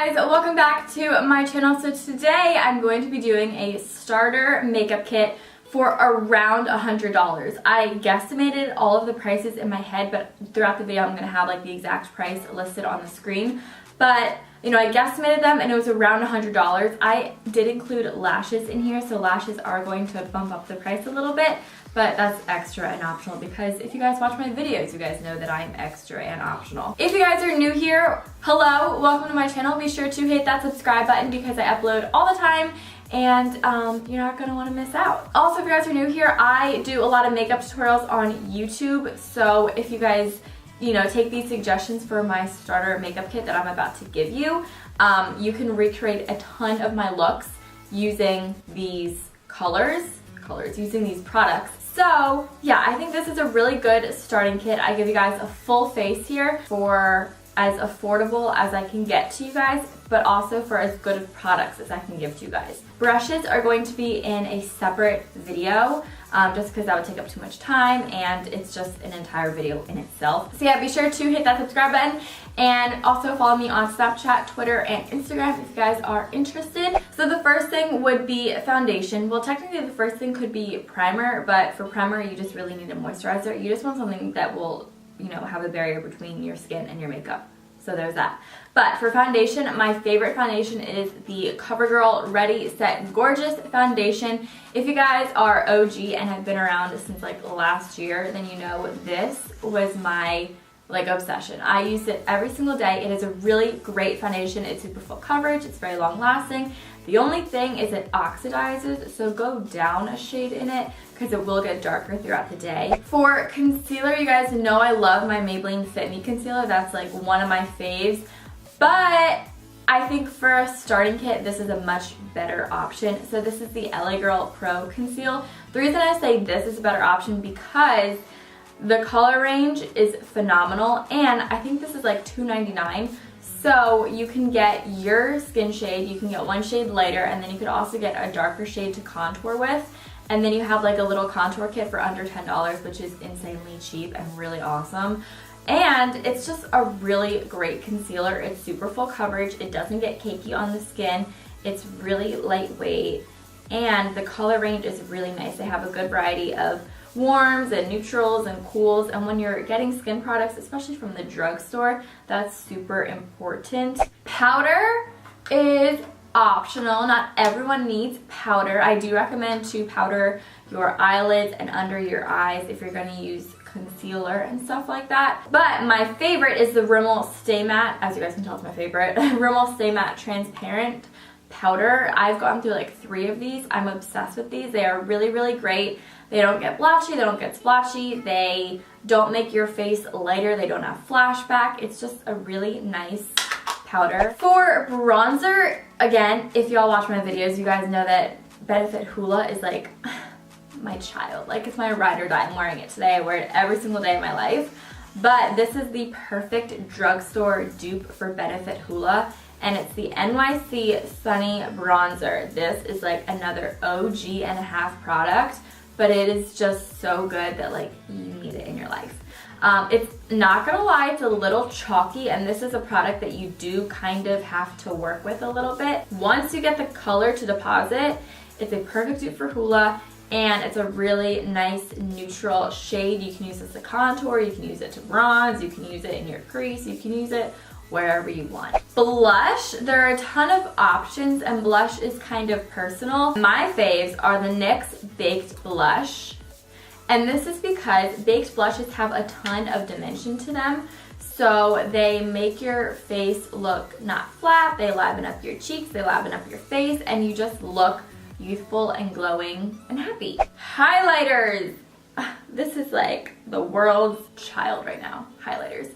guys, welcome back to my channel. So today I'm going to be doing a starter makeup kit for around $100. I guesstimated all of the prices in my head, but throughout the video I'm going to have like the exact price listed on the screen. But you know, I guesstimated them and it was around $100. I did include lashes in here, so lashes are going to bump up the price a little bit, but that's extra and optional because if you guys watch my videos, you guys know that I'm extra and optional. If you guys are new here, hello, welcome to my channel. Be sure to hit that subscribe button because I upload all the time and you're not gonna wanna miss out. Also, if you guys are new here, I do a lot of makeup tutorials on YouTube, so if you guys take these suggestions for my starter makeup kit that I'm about to give you, you can recreate a ton of my looks using these using these products. So yeah, I think this is a really good starting kit. I give you guys a full face here for as affordable as I can get to you guys, but also for as good of products as I can give to you guys. Brushes are going to be in a separate video, just because that would take up too much time and it's just an entire video in itself. So yeah, be sure to hit that subscribe button and also follow me on Snapchat, Twitter, and Instagram if you guys are interested. So the first thing would be foundation. Well, technically the first thing could be primer, but for primer you just really need a moisturizer. You just want something that will have a barrier between your skin and your makeup. So there's that. But for foundation, my favorite foundation is the Covergirl Ready Set Gorgeous foundation. If you guys are OG and have been around since like last year, then you know this was my obsession. I use it every single day. It is a really great foundation. It's super full coverage. It's very long lasting. The only thing is it oxidizes, so go down a shade in it because it will get darker throughout the day. For concealer, you guys know I love my Maybelline Fit Me concealer. That's like one of my faves. But I think for a starting kit, this is a much better option. So this is the LA Girl Pro Conceal. The reason I say this is a better option because the color range is phenomenal, and I think this is like $2.99. So you can get your skin shade, you can get one shade lighter, and then you could also get a darker shade to contour with. And then you have like a little contour kit for under $10, which is insanely cheap and really awesome. And it's just a really great concealer. It's super full coverage. It doesn't get cakey on the skin. It's really lightweight, and the color range is really nice. They have a good variety of warms and neutrals and cools, and when you're getting skin products, especially from the drugstore, that's super important. Powder is optional. Not everyone needs powder. I do recommend to powder your eyelids and under your eyes if you're going to use concealer and stuff like that. But my favorite is the Rimmel Stay Matte. As you guys can tell, it's my favorite. Rimmel Stay Matte Transparent Powder. I've gone through like 3 of these. I'm obsessed with these. They are really, really great. They don't get blotchy, they don't get splotchy, they don't make your face lighter, they don't have flashback. It's just a really nice powder. For bronzer, again, if y'all watch my videos, you guys know that Benefit Hoola is like my child. Like, it's my ride or die. I'm wearing it today. I wear it every single day of my life. But this is the perfect drugstore dupe for Benefit Hoola, and it's the NYC Sunny Bronzer. This is like another OG and a half product, but it is just so good that like you need it in your life. It's not gonna lie, it's a little chalky, and this is a product that you do kind of have to work with a little bit. Once you get the color to deposit, it's a perfect dupe for Hoola, and it's a really nice neutral shade. You can use this to contour, you can use it to bronze, you can use it in your crease, you can use it wherever you want. Blush, there are a ton of options, and blush is kind of personal. My faves are the NYX Baked Blush, and this is because baked blushes have a ton of dimension to them, so they make your face look not flat, they liven up your cheeks, they liven up your face, and you just look youthful and glowing and happy. Highlighters, this is like the world's child right now, highlighters.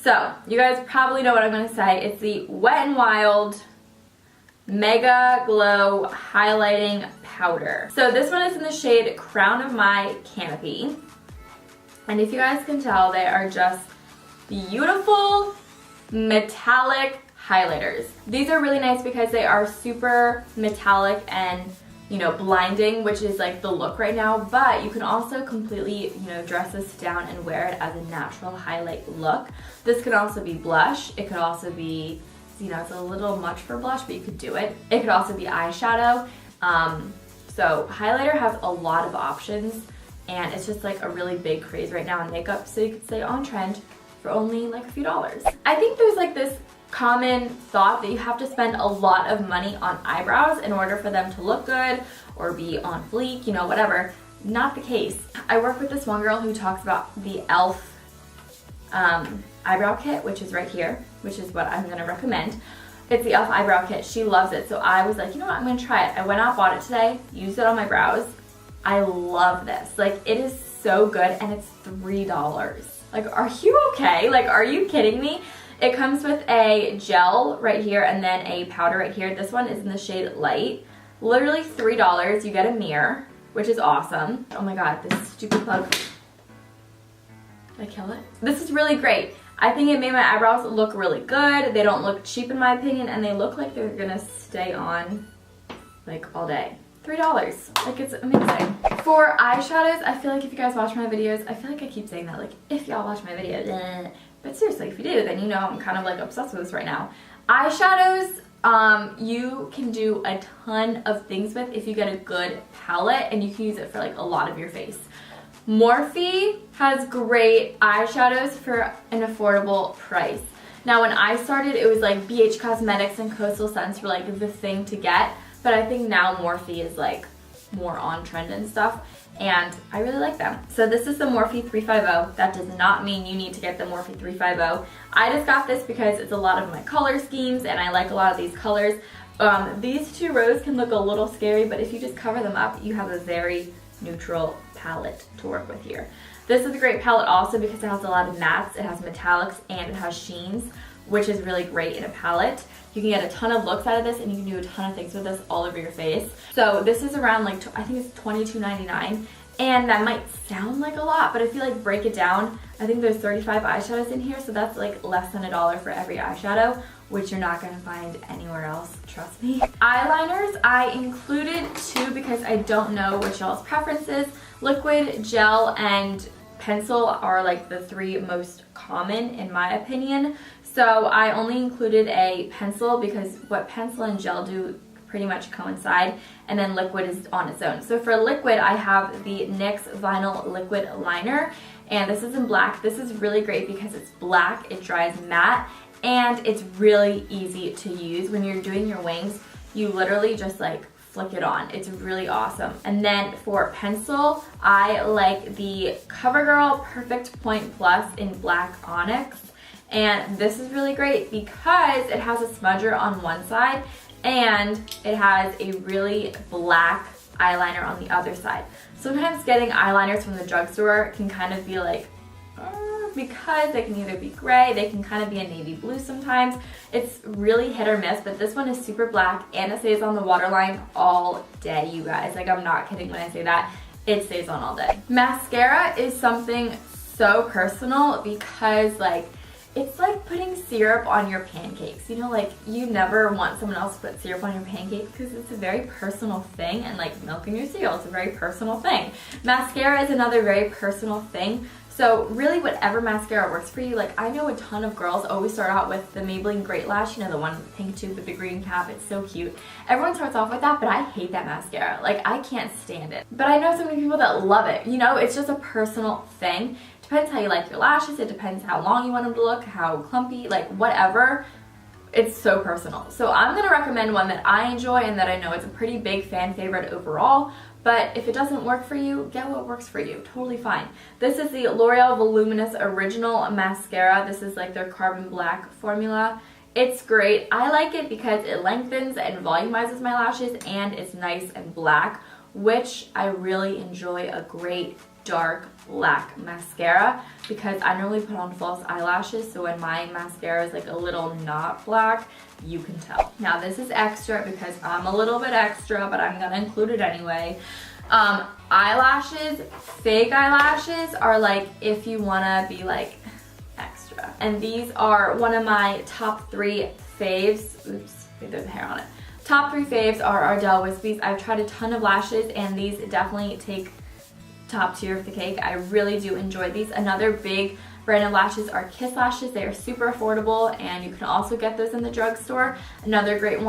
So, you guys probably know what I'm going to say. It's the Wet n Wild Megaglo Highlighting Powder. So this one is in the shade Crown of My Canopy. And if you guys can tell, they are just beautiful metallic highlighters. These are really nice because they are super metallic and blinding, which is like the look right now, but you can also completely, dress this down and wear it as a natural highlight look. This could also be blush. It could also be, you know, it's a little much for blush, but you could do it. It could also be eyeshadow. So highlighter has a lot of options, and it's just like a really big craze right now in makeup, so you could stay on trend for only like a few dollars. I think there's like this common thought that you have to spend a lot of money on eyebrows in order for them to look good or be on fleek, you know, whatever. Not the case. I work with this one girl who talks about the e.l.f. Eyebrow Kit, which is right here, which is what I'm gonna recommend. It's the e.l.f. Eyebrow Kit. She loves it, so I was like, you know what, I'm gonna try it. I went out, bought it today, used it on my brows. I love this. Like, it is so good, and it's $3. Like, are you okay? Like, are you kidding me? It comes with a gel right here and then a powder right here. This one is in the shade Light. Literally $3. You get a mirror, which is awesome. Oh my god, this stupid plug. Did I kill it? This is really great. I think it made my eyebrows look really good. They don't look cheap in my opinion, and they look like they're gonna stay on like all day. $3. Like, it's amazing. For eyeshadows, I feel like if you guys watch my videos, I feel like I keep saying that, like, if y'all watch my videos, but seriously, if you do, then you know I'm kind of like obsessed with this right now. Eyeshadows, you can do a ton of things with if you get a good palette, and you can use it for like a lot of your face. Morphe has great eyeshadows for an affordable price. Now, when I started, it was like BH Cosmetics and Coastal Scents were like the thing to get, but I think now Morphe is like more on trend and stuff, and I really like them. So this is the Morphe 350. That does not mean you need to get the Morphe 350. I just got this because it's a lot of my color schemes, and I like a lot of these colors. These two rows can look a little scary, but if you just cover them up, you have a very neutral palette to work with here. This is a great palette also because it has a lot of mattes, it has metallics, and it has sheens, which is really great in a palette. You can get a ton of looks out of this, and you can do a ton of things with this all over your face. So this is around like, I think it's $22.99, and that might sound like a lot, but if you like break it down, I think there's 35 eyeshadows in here, so that's like less than $1 for every eyeshadow, which you're not gonna find anywhere else, trust me. Eyeliners, I included two because I don't know what y'all's preferences. Liquid, gel, and pencil are like the three most common in my opinion. So I only included a pencil because what pencil and gel do pretty much coincide, and then liquid is on its own. So for liquid, I have the NYX Vinyl Liquid Liner, and this is in black. This is really great because it's black, it dries matte, and it's really easy to use. When you're doing your wings, you literally just like flick it on. It's really awesome. And then for pencil, I like the CoverGirl Perfect Point Plus in Black Onyx. And this is really great because it has a smudger on one side and it has a really black eyeliner on the other side. Sometimes getting eyeliners from the drugstore can kind of be like, because they can either be gray, they can kind of be a navy blue sometimes. It's really hit or miss, but this one is super black and it stays on the waterline all day, you guys. Like, I'm not kidding when I say that. It stays on all day. Mascara is something so personal because like, it's like putting syrup on your pancakes. You know, like you never want someone else to put syrup on your pancakes because it's a very personal thing, and like milk in your cereal, it's a very personal thing. Mascara is another very personal thing. So really whatever mascara works for you. Like I know a ton of girls always start out with the Maybelline Great Lash, you know, the one with the pink tube with the green cap. It's so cute. Everyone starts off with that, but I hate that mascara. Like I can't stand it. But I know so many people that love it. You know, it's just a personal thing. Depends how you like your lashes, it depends how long you want them to look, how clumpy, like whatever. It's so personal. So I'm gonna recommend one that I enjoy and that I know is a pretty big fan favorite overall, but if it doesn't work for you, get what works for you, totally fine. This is the L'Oreal Voluminous Original Mascara. This is like their Carbon Black formula. It's great. I like it because it lengthens and volumizes my lashes and it's nice and black, which I really enjoy a great dark black mascara because I normally put on false eyelashes, so when my mascara is like a little not black, you can tell. Now this is extra because I'm a little bit extra, but I'm gonna include it anyway. Eyelashes, fake eyelashes are like if you wanna be like extra. And these are one of my top 3 faves. Oops, there's hair on it. Top 3 faves are Ardell Whispies. I've tried a ton of lashes and these definitely take top tier of the cake. I really do enjoy these. Another big brand of lashes are Kiss lashes. They are super affordable, and you can also get those in the drugstore. Another great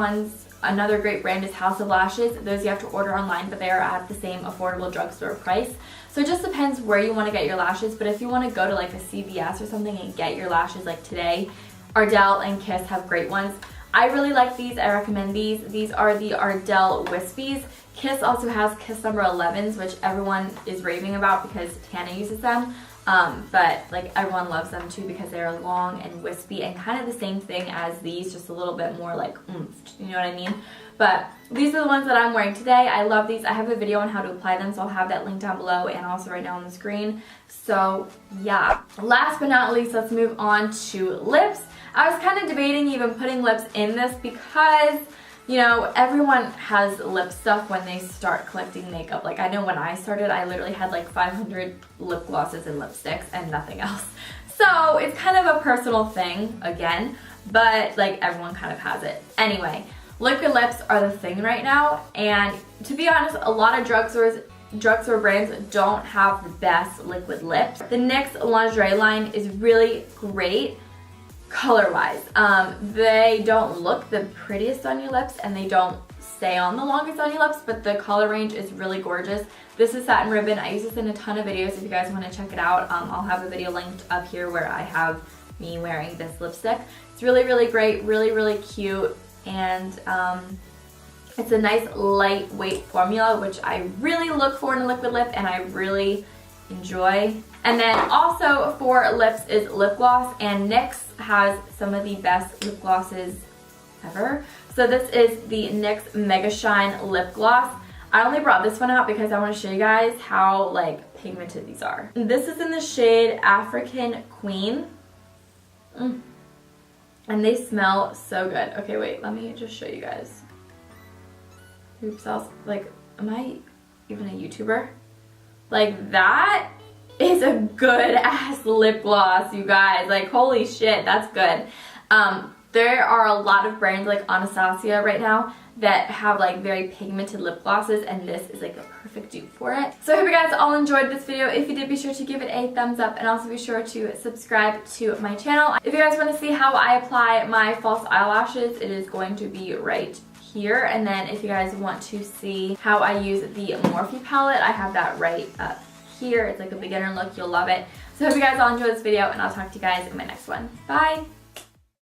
brand is House of Lashes. Those you have to order online, but they are at the same affordable drugstore price. So it just depends where you want to get your lashes, but if you want to go to like a CVS or something and get your lashes like today, Ardell and Kiss have great ones. I really like these. I recommend these. These are the Ardell Whispies. Kiss also has Kiss number 11s, which everyone is raving about because Tana uses them. But like everyone loves them too because they are long and wispy and kind of the same thing as these, just a little bit more like oomphed, you know what I mean? But these are the ones that I'm wearing today. I love these. I have a video on how to apply them, so I'll have that link down below and also right now on the screen. So yeah. Last but not least, let's move on to lips. I was kind of debating even putting lips in this because, you know, everyone has lip stuff when they start collecting makeup. Like I know when I started, I literally had like 500 lip glosses and lipsticks and nothing else. So it's kind of a personal thing again, but like everyone kind of has it. Anyway, liquid lips are the thing right now, and to be honest, a lot of drugstore brands don't have the best liquid lips. The NYX lingerie line is really great color-wise. They don't look the prettiest on your lips and they don't stay on the longest on your lips, but the color range is really gorgeous. This is Satin Ribbon. I use this in a ton of videos if you guys want to check it out. I'll have a video linked up here where I have me wearing this lipstick. It's really, really great, really, really cute, and it's a nice lightweight formula, which I really look for in a liquid lip and I really enjoy. And then also for lips is lip gloss, and NYX has some of the best lip glosses ever. So this is the NYX Mega Shine Lip Gloss. I only brought this one out because I want to show you guys how like pigmented these are. This is in the shade African Queen. And they smell so good. Okay, wait, let me just show you guys. Oops, like, am I even a YouTuber? Like, that is a good ass lip gloss, you guys. Like, holy shit, that's good. There are a lot of brands like Anastasia right now that have like very pigmented lip glosses, and this is like a perfect dupe for it. So I hope you guys all enjoyed this video. If you did, be sure to give it a thumbs up and also be sure to subscribe to my channel. If you guys want to see how I apply my false eyelashes, it is going to be right here. And then if you guys want to see how I use the Morphe palette, I have that right up here. It's like a beginner look. You'll love it. So I hope you guys all enjoyed this video, and I'll talk to you guys in my next one. Bye!